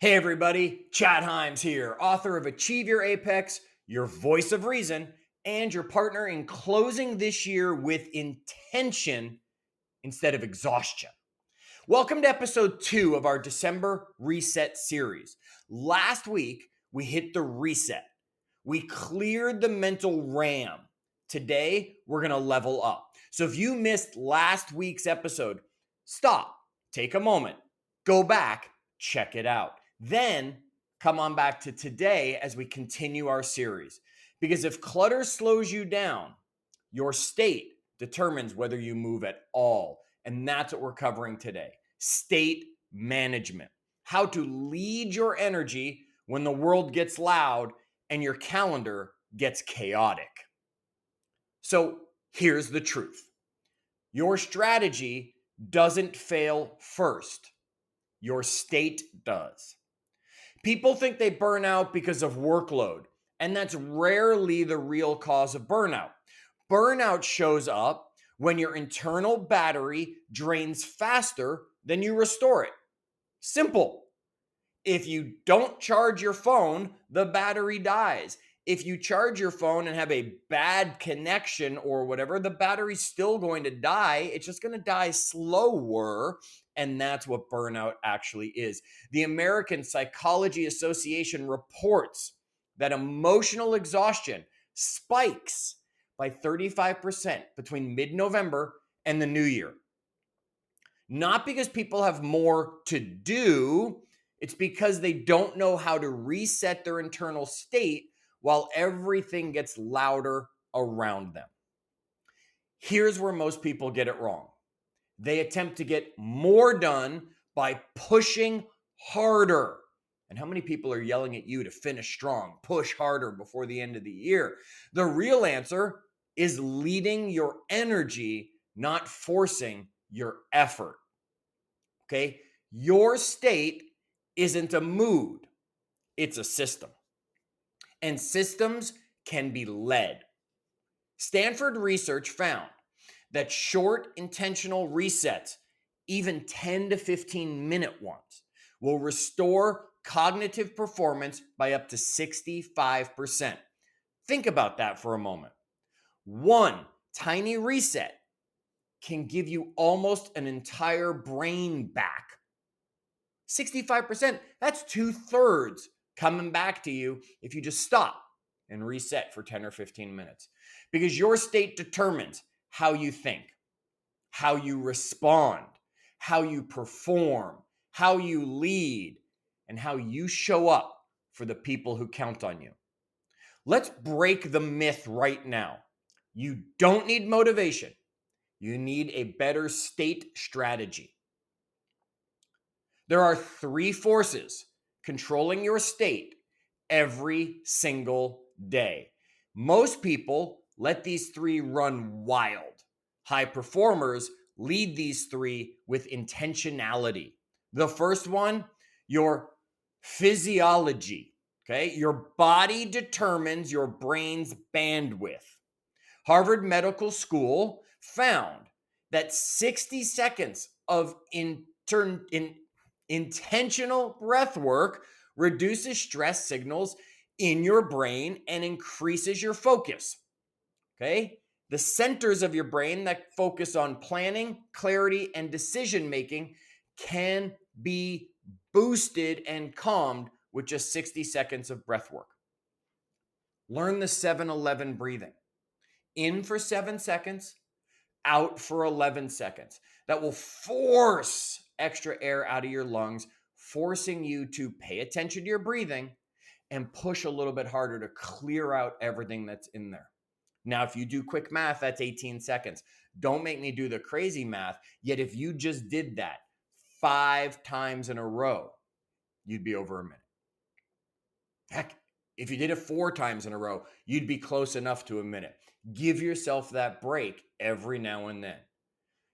Hey everybody, Chad Himes here, author of Achieve Your Apex, your voice of reason, and your partner in closing this year with intention instead of exhaustion. Welcome to episode 2 of our December Reset series. Last week, we hit the reset. We cleared the mental RAM. Today, we're going to level up. So if you missed last week's episode, stop, take a moment, go back, check it out. Then come on back to today as we continue our series. Because if clutter slows you down, your state determines whether you move at all. And that's what we're covering today. State management. How to lead your energy when the world gets loud and your calendar gets chaotic. So here's the truth. Your strategy doesn't fail first. Your state does. People think they burn out because of workload, and that's rarely the real cause of burnout. Burnout shows up when your internal battery drains faster than you restore it. Simple. If you don't charge your phone, the battery dies. If you charge your phone and have a bad connection or whatever, the battery's still going to die. It's just going to die slower. And that's what burnout actually is. The American Psychology Association reports that emotional exhaustion spikes by 35% between mid-November and the new year. Not because people have more to do, it's because they don't know how to reset their internal state while everything gets louder around them. Here's where most people get it wrong. They attempt to get more done by pushing harder. And how many people are yelling at you to finish strong, push harder before the end of the year? The real answer is leading your energy, not forcing your effort. Okay? Your state isn't a mood, it's a system. And systems can be led. Stanford research found that short intentional resets, even 10 to 15 minute ones, will restore cognitive performance by up to 65%. Think about that for a moment. One tiny reset can give you almost an entire brain back. 65%, that's 2/3 coming back to you if you just stop and reset for 10 or 15 minutes. Because your state determines how you think, how you respond, how you perform, how you lead, and how you show up for the people who count on you. Let's break the myth right now. You don't need motivation. You need a better state strategy. There are 3 forces controlling your state every single day. Most people let these 3 run wild. High performers lead these 3 with intentionality. The first one, your physiology. Okay, your body determines your brain's bandwidth. Harvard Medical School found that 60 seconds of intentional breath work reduces stress signals in your brain and increases your focus. Okay? The centers of your brain that focus on planning, clarity, and decision making can be boosted and calmed with just 60 seconds of breath work. Learn the 7-11 breathing. In for 7 seconds, out for 11 seconds. That will force extra air out of your lungs, forcing you to pay attention to your breathing and push a little bit harder to clear out everything that's in there. Now, if you do quick math, that's 18 seconds. Don't make me do the crazy math. Yet if you just did that 5 times in a row, you'd be over a minute. Heck, if you did it 4 times in a row, you'd be close enough to a minute. Give yourself that break every now and then.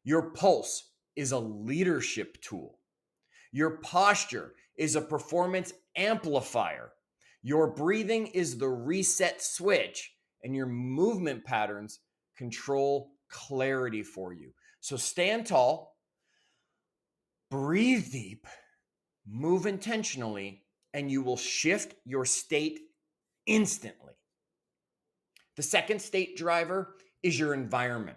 Your pulse is a leadership tool. Your posture is a performance amplifier. Your breathing is the reset switch, and your movement patterns control clarity for you. So stand tall, breathe deep, Move intentionally, and you will shift your state instantly. The second state driver is your environment.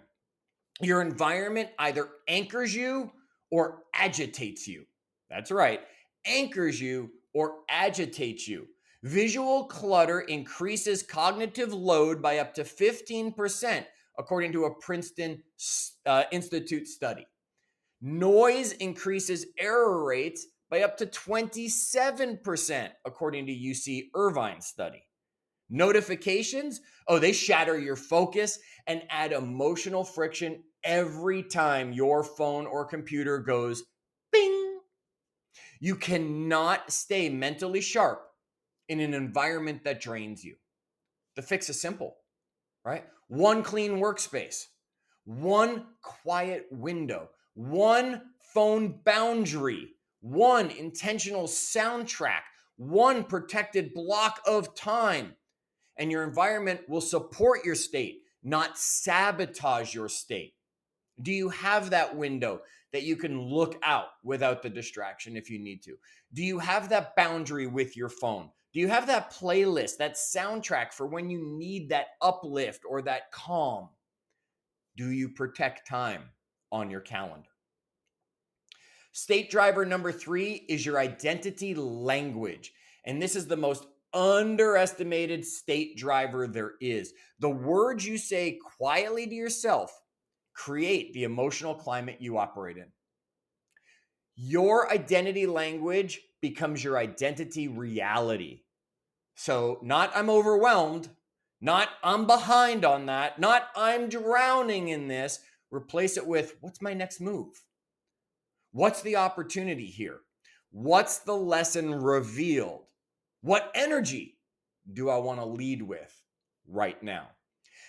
Your environment either anchors you or agitates you. That's right, anchors you or agitates you. Visual clutter increases cognitive load by up to 15%, according to a Princeton Institute study. Noise increases error rates by up to 27%, according to UC Irvine study. Notifications, they shatter your focus and add emotional friction every time your phone or computer goes bing. You cannot stay mentally sharp in an environment that drains you. The fix is simple, right? One clean workspace, one quiet window, one phone boundary, one intentional soundtrack, one protected block of time. And your environment will support your state, not sabotage your state. Do you have that window that you can look out without the distraction if you need to? Do you have that boundary with your phone? Do you have that playlist, that soundtrack for when you need that uplift or that calm? Do you protect time on your calendar? State driver number 3 is your identity language. And this is the most underestimated state driver there is. The words you say quietly to yourself create the emotional climate you operate in. Your identity language becomes your identity reality. So, not I'm overwhelmed, not I'm behind on that, not I'm drowning in this. Replace it with what's my next move? What's the opportunity here? What's the lesson revealed? What energy do I want to lead with right now?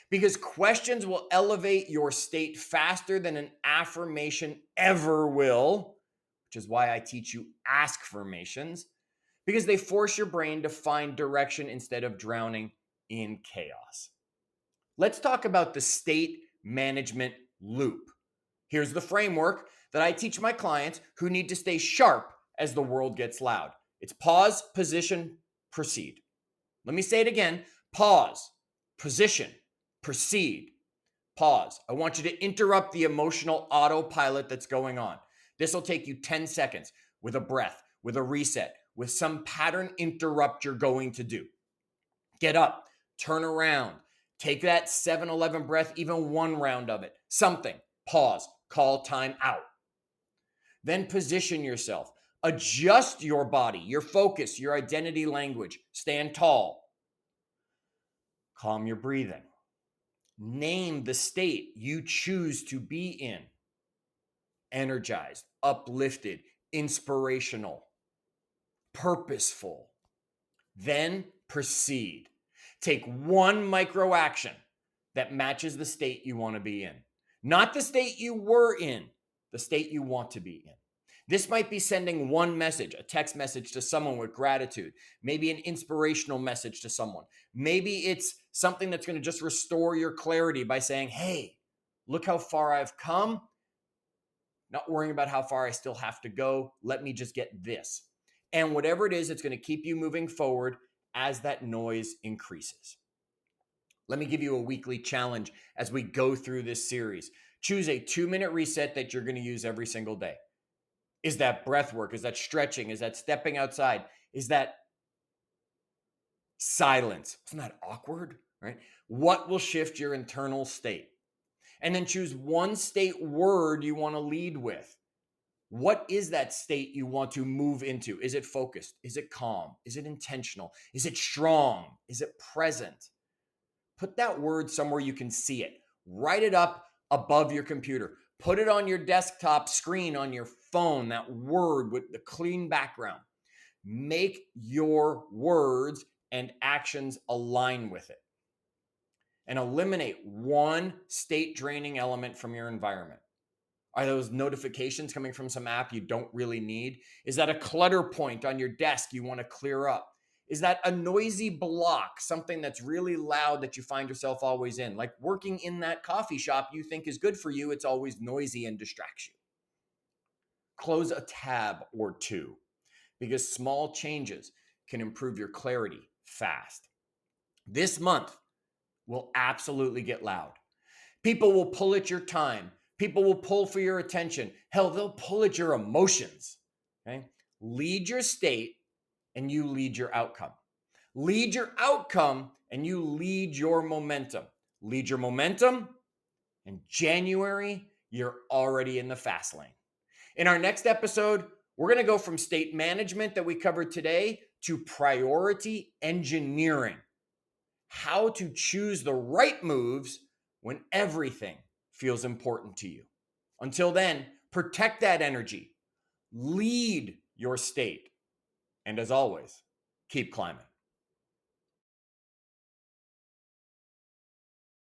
Because questions will elevate your state faster than an affirmation ever will, which is why I teach you ask-formations, because they force your brain to find direction instead of drowning in chaos. Let's talk about the state management loop. Here's the framework that I teach my clients who need to stay sharp as the world gets loud. It's pause, position, proceed. Let me say it again. Pause, position, proceed. Pause. I want you to interrupt the emotional autopilot that's going on. This will take you 10 seconds with a breath, with a reset, with some pattern interrupt you're going to do. Get up, turn around, take that 7-Eleven breath, even one round of it. Something. Pause. Call time out. Then position yourself. Adjust your body, your focus, your identity language. Stand tall. Calm your breathing. Name the state you choose to be in. Energized, uplifted, inspirational, purposeful. Then proceed. Take one micro action that matches the state you want to be in. Not the state you were in, the state you want to be in. This might be sending one message, a text message to someone with gratitude, maybe an inspirational message to someone. Maybe it's something that's going to just restore your clarity by saying, hey, look how far I've come. Not worrying about how far I still have to go. Let me just get this. And whatever it is, it's going to keep you moving forward as that noise increases. Let me give you a weekly challenge as we go through this series. Choose a 2-minute reset that you're going to use every single day. Is that breath work? Is that stretching? Is that stepping outside? Is that silence? Isn't that awkward, right? What will shift your internal state? And then choose one state word you want to lead with. What is that state you want to move into? Is it focused? Is it calm? Is it intentional? Is it strong? Is it present? Put that word somewhere you can see it. Write it up above your computer. Put it on your desktop screen on your phone, that word with the clean background. Make your words and actions align with it. And eliminate one state draining element from your environment. Are those notifications coming from some app you don't really need? Is that a clutter point on your desk you want to clear up? Is that a noisy block, something that's really loud that you find yourself always in? Like working in that coffee shop you think is good for you, it's always noisy and distracts you. Close a tab or two, because small changes can improve your clarity fast. This month will absolutely get loud. People will pull at your time. People will pull for your attention. Hell, they'll pull at your emotions. Okay? Lead your state and you lead your outcome. Lead your outcome and you lead your momentum. Lead your momentum, and January, you're already in the fast lane. In our next episode, we're going to go from state management that we covered today to priority engineering. How to choose the right moves when everything feels important to you. Until then, protect that energy, lead your state, and as always, keep climbing.